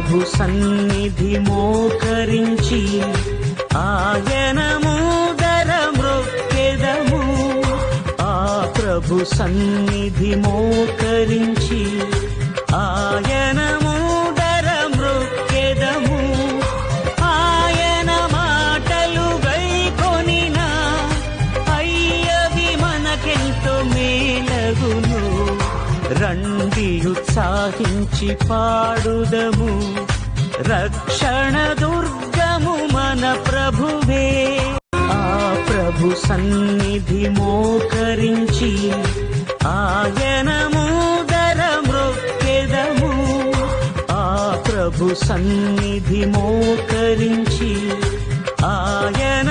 ప్రభు సన్నిధి మోకరించి ఆయన ముందర మ్రొక్కెదము. ఆ ప్రభు సన్నిధి మోకరించి ఆయన ముందర మ్రొక్కెదము. ఆయన మాటలు గైకొనిన అయ్యవి మనకెంతో మేలగును. రండి ఉత్సాహించి పాడుదము, రక్షణ దుర్గము మన ప్రభువే. ఆ ప్రభు సన్నిధి మోకరించి ఆయన ముందర మ్రొక్కెదము. ఆ ప్రభు సన్నిధి మోకరించి ఆయన